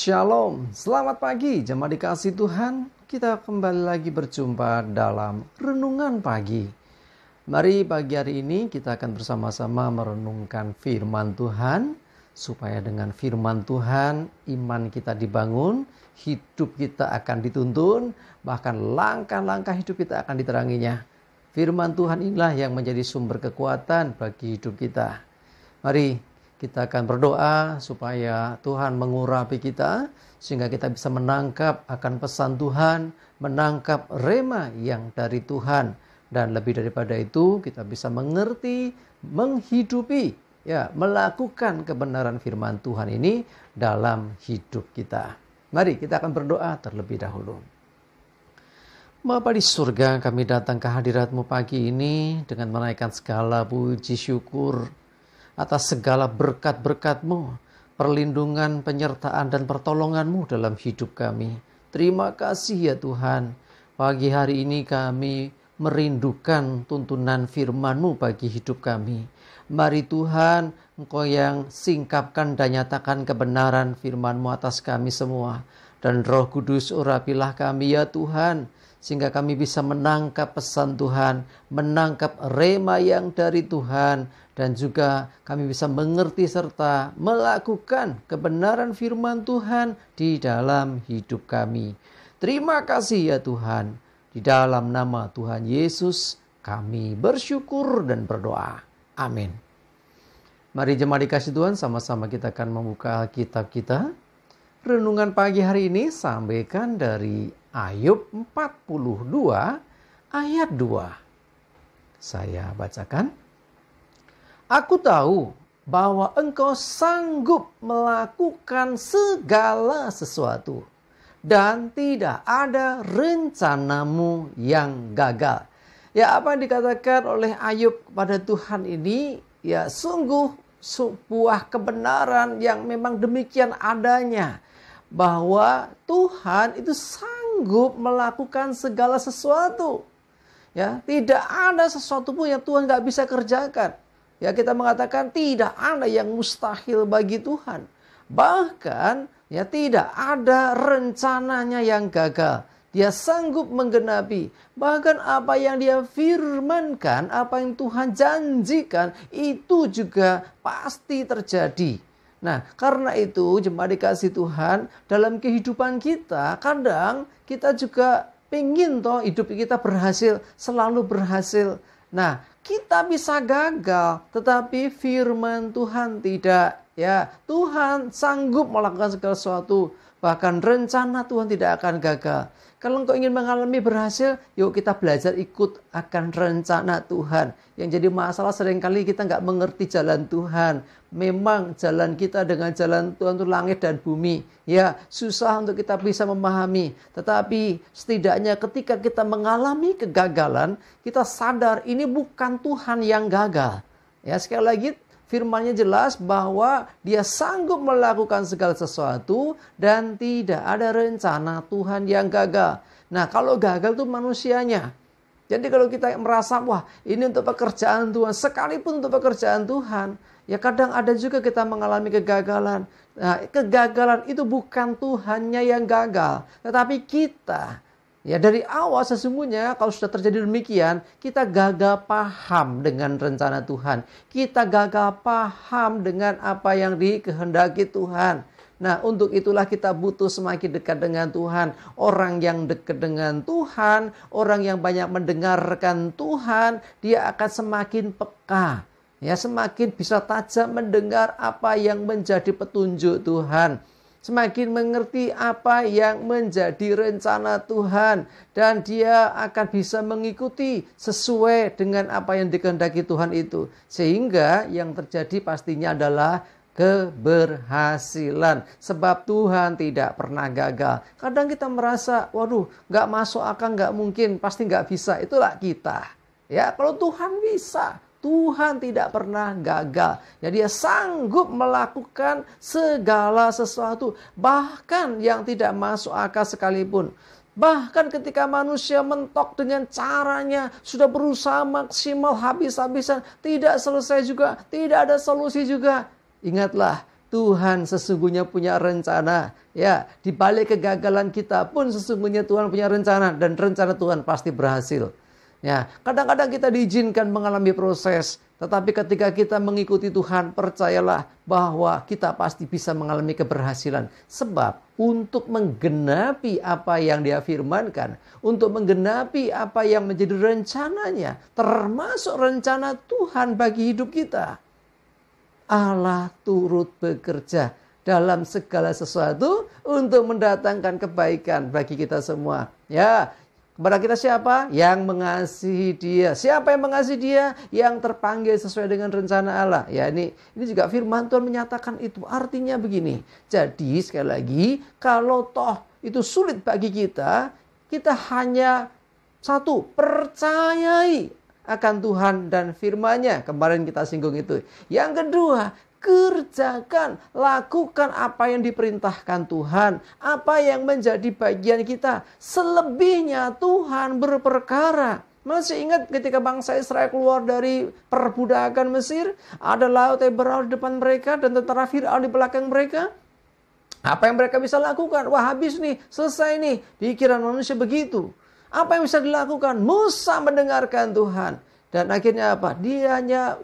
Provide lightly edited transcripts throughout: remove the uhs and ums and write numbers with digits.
Shalom, selamat pagi jemaat dikasih Tuhan. Kita kembali lagi berjumpa dalam Renungan Pagi. Mari pagi hari ini kita akan bersama-sama merenungkan firman Tuhan. Supaya dengan firman Tuhan iman kita dibangun, hidup kita akan dituntun, bahkan langkah-langkah hidup kita akan diteranginya. Firman Tuhan inilah yang menjadi sumber kekuatan bagi hidup kita. Mari kita akan berdoa supaya Tuhan mengurapi kita, sehingga kita bisa menangkap akan pesan Tuhan, menangkap rema yang dari Tuhan. Dan lebih daripada itu, kita bisa mengerti, menghidupi, melakukan kebenaran firman Tuhan ini dalam hidup kita. Mari kita akan berdoa terlebih dahulu. Bapa di surga, kami datang ke hadirat-Mu pagi ini dengan menaikkan segala puji syukur atas segala berkat-berkat-Mu, perlindungan, penyertaan, dan pertolongan-Mu dalam hidup kami. Terima kasih ya Tuhan. Pagi hari ini kami merindukan tuntunan firman-Mu bagi hidup kami. Mari Tuhan, Engkau yang singkapkan dan nyatakan kebenaran firman-Mu atas kami semua. Dan Roh Kudus urapilah kami ya Tuhan, sehingga kami bisa menangkap pesan Tuhan, menangkap rema yang dari Tuhan, dan juga kami bisa mengerti serta melakukan kebenaran firman Tuhan di dalam hidup kami. Terima kasih ya Tuhan. Di dalam nama Tuhan Yesus kami bersyukur dan berdoa. Amin. Mari jemaat dikasih Tuhan, sama-sama kita akan membuka Alkitab kita. Renungan pagi hari ini sampaikan dari Ayub 42 ayat 2. Saya bacakan. Aku tahu bahwa Engkau sanggup melakukan segala sesuatu, dan tidak ada rencanamu yang gagal. Ya, apa yang dikatakan oleh Ayub kepada Tuhan ini, ya sungguh sebuah kebenaran yang memang demikian adanya. Bahwa Tuhan itu sanggup melakukan segala sesuatu. Ya, tidak ada sesuatu pun yang Tuhan gak bisa kerjakan. Ya, kita mengatakan tidak ada yang mustahil bagi Tuhan. Bahkan ya tidak ada rencananya yang gagal. Dia sanggup menggenapi. Bahkan apa yang dia firmankan, apa yang Tuhan janjikan, itu juga pasti terjadi. Nah, karena itu jemaat dikasih Tuhan, dalam kehidupan kita, kadang kita juga pengen hidup kita berhasil, selalu berhasil. Nah, kita bisa gagal, tetapi firman Tuhan tidak. Ya, Tuhan sanggup melakukan segala sesuatu. Bahkan rencana Tuhan tidak akan gagal. Kalau engkau ingin mengalami berhasil, yuk kita belajar ikut akan rencana Tuhan. Yang jadi masalah seringkali kita nggak mengerti jalan Tuhan. Memang jalan kita dengan jalan Tuhan itu langit dan bumi. Ya, susah untuk kita bisa memahami. Tetapi setidaknya ketika kita mengalami kegagalan, kita sadar ini bukan Tuhan yang gagal. Ya, sekali lagi firman-Nya jelas bahwa Dia sanggup melakukan segala sesuatu dan tidak ada rencana Tuhan yang gagal. Nah, kalau gagal itu manusianya. Jadi kalau kita merasa, wah ini untuk pekerjaan Tuhan, sekalipun untuk pekerjaan Tuhan, ya kadang ada juga kita mengalami kegagalan. Nah, kegagalan itu bukan Tuhannya yang gagal, tetapi kita. Ya, dari awal sesungguhnya kalau sudah terjadi demikian, kita gagal paham dengan rencana Tuhan. Kita gagal paham dengan apa yang dikehendaki Tuhan. Nah, untuk itulah kita butuh semakin dekat dengan Tuhan. Orang yang dekat dengan Tuhan, orang yang banyak mendengarkan Tuhan, dia akan semakin peka. Ya, semakin bisa tajam mendengar apa yang menjadi petunjuk Tuhan. Semakin mengerti apa yang menjadi rencana Tuhan. Dan dia akan bisa mengikuti sesuai dengan apa yang dikehendaki Tuhan itu. Sehingga yang terjadi pastinya adalah keberhasilan. Sebab Tuhan tidak pernah gagal. Kadang kita merasa, waduh gak masuk akal, gak mungkin, pasti gak bisa. Itulah kita. Ya, kalau Tuhan bisa. Tuhan tidak pernah gagal. Ya, Dia sanggup melakukan segala sesuatu. Bahkan yang tidak masuk akal sekalipun. Bahkan ketika manusia mentok dengan caranya, sudah berusaha maksimal habis-habisan, tidak selesai juga, tidak ada solusi juga. Ingatlah, Tuhan sesungguhnya punya rencana. Ya, di balik kegagalan kita pun sesungguhnya Tuhan punya rencana, dan rencana Tuhan pasti berhasil. Ya, kadang-kadang kita diizinkan mengalami proses, tetapi ketika kita mengikuti Tuhan, percayalah bahwa kita pasti bisa mengalami keberhasilan. Sebab untuk menggenapi apa yang Dia firmankan, untuk menggenapi apa yang menjadi rencananya, termasuk rencana Tuhan bagi hidup kita, Allah turut bekerja dalam segala sesuatu untuk mendatangkan kebaikan bagi kita semua. Ya, kepada kita siapa? Yang mengasihi Dia. Siapa yang mengasihi Dia? Yang terpanggil sesuai dengan rencana Allah. Ya, ini juga firman Tuhan menyatakan itu. Artinya begini. Jadi sekali lagi, kalau toh itu sulit bagi kita, kita hanya satu, percayai akan Tuhan dan firman-Nya. Kemarin kita singgung itu. Yang kedua, kerjakan, lakukan apa yang diperintahkan Tuhan, apa yang menjadi bagian kita. Selebihnya Tuhan berperkara. Masih ingat ketika bangsa Israel keluar dari perbudakan Mesir, ada laut yang beraur di depan mereka dan tentara Firaun di belakang mereka? Apa yang mereka bisa lakukan? Wah, habis nih, selesai nih. Pikiran manusia begitu. Apa yang bisa dilakukan? Musa mendengarkan Tuhan. Dan akhirnya apa? Dia hanya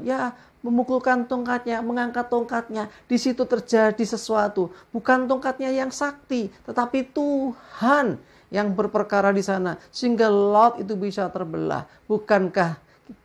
memukulkan tongkatnya, mengangkat tongkatnya. Di situ terjadi sesuatu. Bukan tongkatnya yang sakti, tetapi Tuhan yang berperkara di sana. Sehingga laut itu bisa terbelah. Bukankah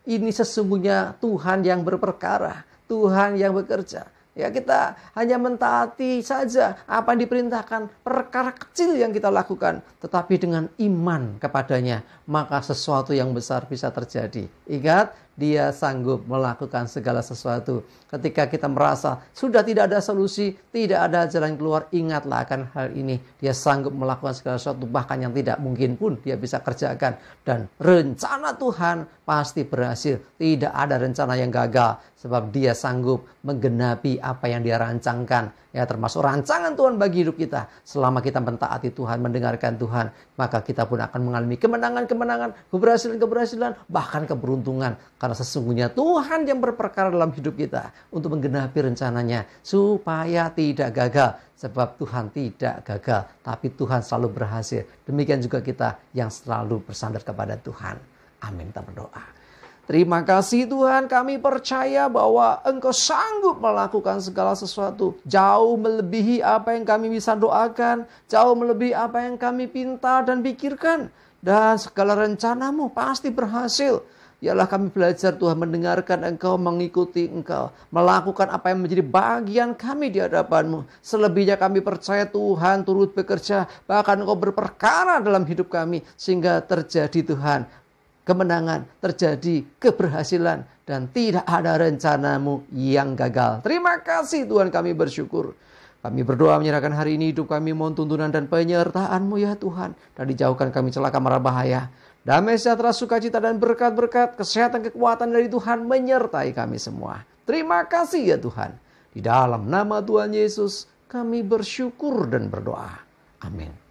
ini sesungguhnya Tuhan yang berperkara? Tuhan yang bekerja. Ya, kita hanya mentaati saja apa yang diperintahkan, perkara kecil yang kita lakukan, tetapi dengan iman kepadanya, maka sesuatu yang besar bisa terjadi. Ingat, Dia sanggup melakukan segala sesuatu. Ketika kita merasa sudah tidak ada solusi, tidak ada jalan keluar, ingatlah akan hal ini. Dia sanggup melakukan segala sesuatu, bahkan yang tidak mungkin pun Dia bisa kerjakan. Dan rencana Tuhan pasti berhasil. Tidak ada rencana yang gagal, sebab Dia sanggup menggenapi apa yang Dia rancangkan. Ya, termasuk rancangan Tuhan bagi hidup kita. Selama kita mentaati Tuhan, mendengarkan Tuhan, maka kita pun akan mengalami kemenangan-kemenangan, keberhasilan-keberhasilan, bahkan keberuntungan. Karena sesungguhnya Tuhan yang berperkara dalam hidup kita untuk menggenapi rencananya supaya tidak gagal. Sebab Tuhan tidak gagal, tapi Tuhan selalu berhasil. Demikian juga kita yang selalu bersandar kepada Tuhan. Amin. Kita berdoa. Terima kasih Tuhan, kami percaya bahwa Engkau sanggup melakukan segala sesuatu. Jauh melebihi apa yang kami bisa doakan. Jauh melebihi apa yang kami pinta dan pikirkan. Dan segala rencana-Mu pasti berhasil. Yalah, kami belajar Tuhan mendengarkan Engkau, mengikuti Engkau. Melakukan apa yang menjadi bagian kami di hadapan-Mu. Selebihnya kami percaya Tuhan turut bekerja. Bahkan Engkau berperkara dalam hidup kami. Sehingga terjadi Tuhan kemenangan, terjadi keberhasilan, dan tidak ada rencana-Mu yang gagal. Terima kasih Tuhan, kami bersyukur. Kami berdoa menyerahkan hari ini hidup kami, mohon tuntunan dan penyertaan-Mu ya Tuhan. Dan dijauhkan kami celaka mara bahaya. Damai sejahtera, sukacita dan berkat-berkat, kesehatan, kekuatan dari Tuhan menyertai kami semua. Terima kasih ya Tuhan. Di dalam nama Tuhan Yesus kami bersyukur dan berdoa. Amin.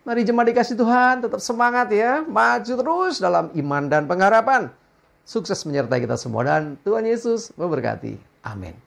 Mari jemaat dikasih Tuhan, tetap semangat ya. Maju terus dalam iman dan pengharapan. Sukses menyertai kita semua dan Tuhan Yesus memberkati. Amin.